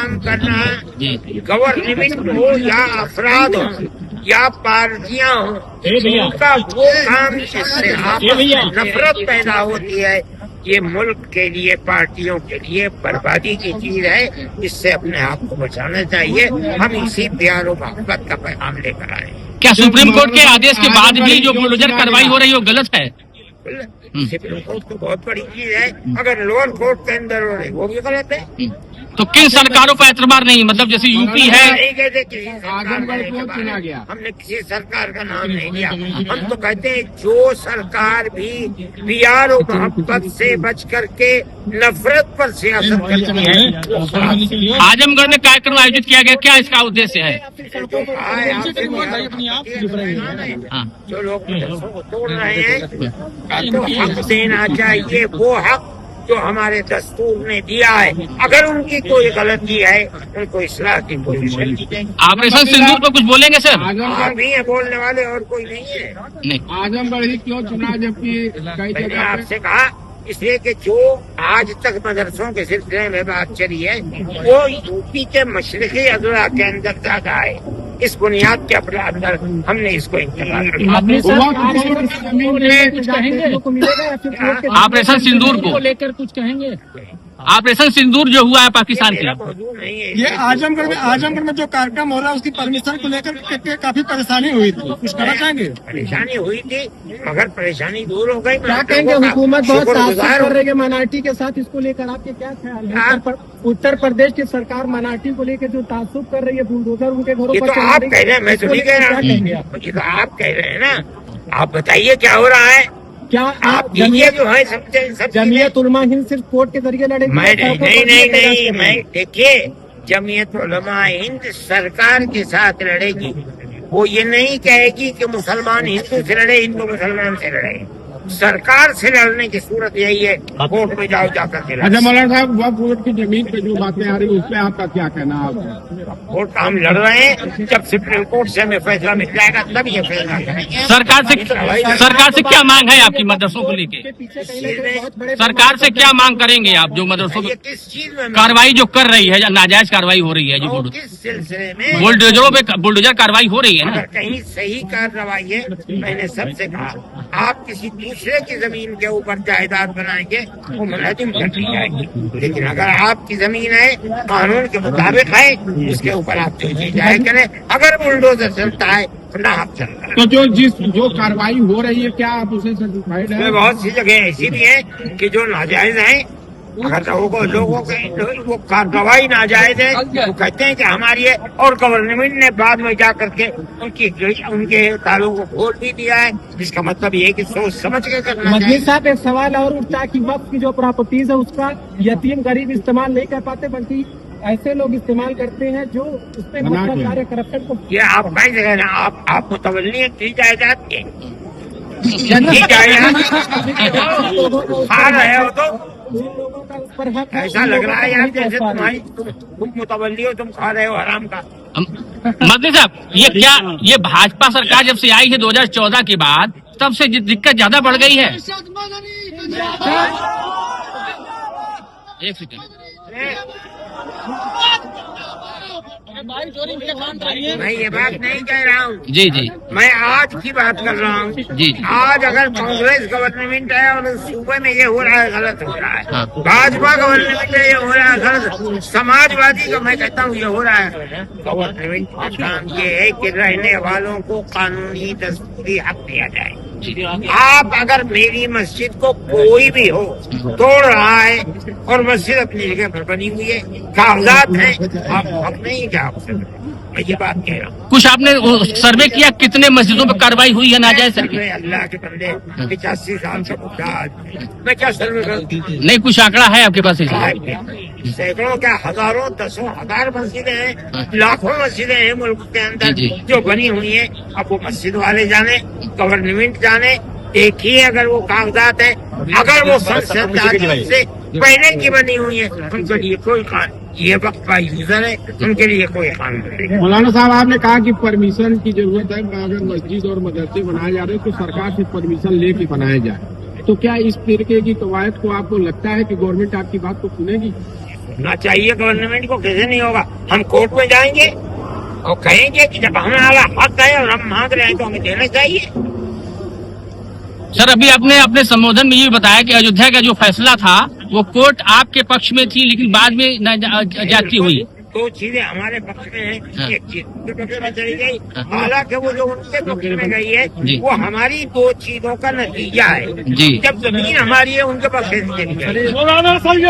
काम करना गवर्नमेंट हो या अफराद हो या पार्टियां हो, उनका वो काम जिससे आपस में नफरत पैदा होती है, ये मुल्क के लिए, पार्टियों के लिए बर्बादी की चीज है। इससे अपने आप को बचाना चाहिए। हम इसी प्यार और मोहब्बत का पैगाम लेकर आए। क्या सुप्रीम कोर्ट के आदेश के बाद भी जो बुलडोजर कार्रवाई हो रही है वो गलत है? सुप्रीम कोर्ट तो बहुत बड़ी चीज है, अगर लोअर कोर्ट के अंदर हो रही वो भी गलत है। तो किन सरकारों पर एतबार नहीं, मतलब जैसे यूपी है? नहीं कहते किसी सरकार क्यों चुना गया, हमने किसी सरकार का नाम नहीं लिया। हम तो कहते हैं जो सरकार भी प्यार और मोहब्बत से बच करके नफरत पर सियासत करती है। आजमगढ़ में कार्यक्रम आयोजित किया गया, क्या इसका उद्देश्य है? जो लोग मदरसों को तोड़ रहे हैं, तो हक देना चाहिए, वो हक जो हमारे दस्तूर ने दिया है। अगर उनकी कोई गलती है, उनको इस्लाह की कोशिश करेंगे। ऑपरेशन सिंदूर पर कुछ बोलेंगे सर? आप ही है बोलने वाले, और कोई नहीं है। नहीं, आजमगढ़ ही क्यों चुना, जबकि मैंने आपसे कहा इसलिए कि जो आज तक मदरसों के सिलसिले में बात चली है, वो यूपी के मशरकी अजला के अंदर ज्यादा है। इस बुनियाद के अपने अंदर हमने इसको इंतजार ऑपरेशन सिंदूर को लेकर कुछ कहेंगे? ऑपरेशन सिंदूर जो हुआ है पाकिस्तान के, ये आजमगढ़ में जो कार्यक्रम हो रहा है उसकी परमिशन को लेकर काफी परेशानी हुई थी, कुछ कहना चाहेंगे? परेशानी हुई थी मगर परेशानी दूर हो गई। क्या कहेंगे? हुकूमत बहुत तासुब कर रही है माइनॉरिटी के साथ, इसको लेकर आपके क्या ख्याल है? उत्तर प्रदेश की सरकार माइनॉरिटी को लेकर जो तासुब कर रही है, बुलडोजर उनके घरों पर आप कह रहे हैं, मैं तो नहीं कह रहा हूँ, ये तो आप कह रहे हैं ना। आप बताइए क्या हो रहा है? क्या आप जमीयत जो है सब जमीयत उलमा हिंद सिर्फ कोर्ट के जरिए लड़ेगी? नहीं, मैं देखिए, जमीयत उलमा हिंद सरकार के साथ लड़ेगी। वो ये नहीं कहेगी कि मुसलमान हिंदू से लड़े, हिंदू मुसलमान से लड़े। सरकार से लड़ने की सूरत यही है, कोर्ट में जाओ जाकर के। अच्छा मौलाना साहब, वक्फ बोर्ड की जमीन पे जो बातें आ रही है उस पर आपका क्या कहना है? कोर्ट का हम लड़ रहे हैं, जब सुप्रीम कोर्ट से हमें फैसला मिल जाएगा तब ये फैसला करेंगे। सरकार से क्या मांग है आपकी मदरसों को लेके? सरकार से क्या मांग करेंगे आप, जो मदरसों की किस चीज में कार्रवाई जो कर रही है, नाजायज कार्रवाई हो रही है, जो किस सिलसिले में बुलडोजरों पे बुलडोजर कार्रवाई हो रही है ना? कहीं सही कार्रवाई है, मैंने सबसे कहा, आप किसी दूसरे की जमीन के ऊपर जायदाद बनाएंगे वो मुलाजिम कर दी जाएगी। लेकिन अगर आपकी जमीन है, कानून के मुताबिक है, उसके ऊपर आप जो चीज जाए करें। अगर बुलडोजर चलता है ना आप चलता है। तो जो कार्रवाई हो रही है, क्या आप उसे सर्टिफाइड है? बहुत सी जगह ऐसी भी है कि जो नाजायज है, अगर लोगों के वो कार्रवाई नाजायज है, वो कहते हैं कि हमारी है, और गवर्नमेंट ने बाद में जा करके उनके तालों को खोल भी दिया है। जिसका मतलब ये है कि सोच समझ के करना। मजलिस साहब, एक सवाल और उठता है कि वक्त की जो प्रॉपर्टीज है उसका यतीम गरीब इस्तेमाल नहीं कर पाते, बल्कि ऐसे लोग इस्तेमाल करते हैं जो उसमें सारे करप्शन को। ये आप कहीं जगह ना आप मुतवल्ली की जायदाद के खा रहे हो तो ऐसा लग रहा है यार जैसे तुम मुतवल्ली हो, तुम खा रहे हो हराम का। मंत्री साहब, ये भाजपा सरकार जब से आई है 2014 के बाद, तब से दिक्कत ज्यादा बढ़ गई है। एक सेकंड, मैं ये बात नहीं कह रहा हूँ। जी, मैं आज की बात कर रहा हूँ। जी, आज अगर कांग्रेस गवर्नमेंट है और उस सूबे में ये हो रहा है, गलत हो रहा है। भाजपा गवर्नमेंट है, ये हो रहा है गलत। समाजवादी का मैं कहता हूँ ये हो रहा है। गवर्नमेंट का काम ये है कि रहने वालों को कानूनी दस्तूरी हक दिया जाए। आप अगर मेरी मस्जिद को कोई भी हो तोड़ रहा है और मस्जिद अपनी जगह पर बनी हुई है, कागजात हैं, आप हक नहीं क्या आपसे, मैं ये बात कह रहा हूँ। कुछ आपने सर्वे किया कितने मस्जिदों पर कार्रवाई हुई है नाजायज? अल्लाह के बंदे, 85 साल का बुढ़ा मैं क्या सर्वे करती? नहीं, कुछ आंकड़ा है आपके पास? सैकड़ों क्या, हजारों, दसों हजार मस्जिदें हैं, लाखों मस्जिदें हैं मुल्क के अंदर जो बनी हुई हैं। अब वो मस्जिद वाले जाने, गवर्नमेंट जाने, देखिए अगर वो कागजात है, अगर वो संसद से पहले की बनी हुई है, उनके लिए कोई ये वक्त का यूजर है, उनके लिए कोई कानून नहीं। मौलाना साहब, आपने कहा कि परमिशन की जरूरत है, अगर मस्जिद और मदरसे बनाए जा रहे हैं तो सरकार से परमिशन लेके बनाया जाए। तो क्या इस तरीके की कवायद को आपको लगता है कि गवर्नमेंट आपकी बात को सुनेगी? होना चाहिए गवर्नमेंट को, कैसे नहीं होगा। हम कोर्ट में जाएंगे और कहेंगे कि जब हमारा हक है और हम मांग रहे हैं तो हमें देना चाहिए। सर, अभी आपने अपने संबोधन में ये बताया कि अयोध्या का जो फैसला था वो कोर्ट आपके पक्ष में थी, लेकिन बाद में जाती हुई। दो चीजें हमारे पक्ष में है, एक चीज उनके पक्ष में चली गई, हालांकि वो जो उनके पक्ष में गई है वो हमारी दो चीजों का नतीजा है। जी। जब जमीन हमारी है उनके पक्ष से चली गई।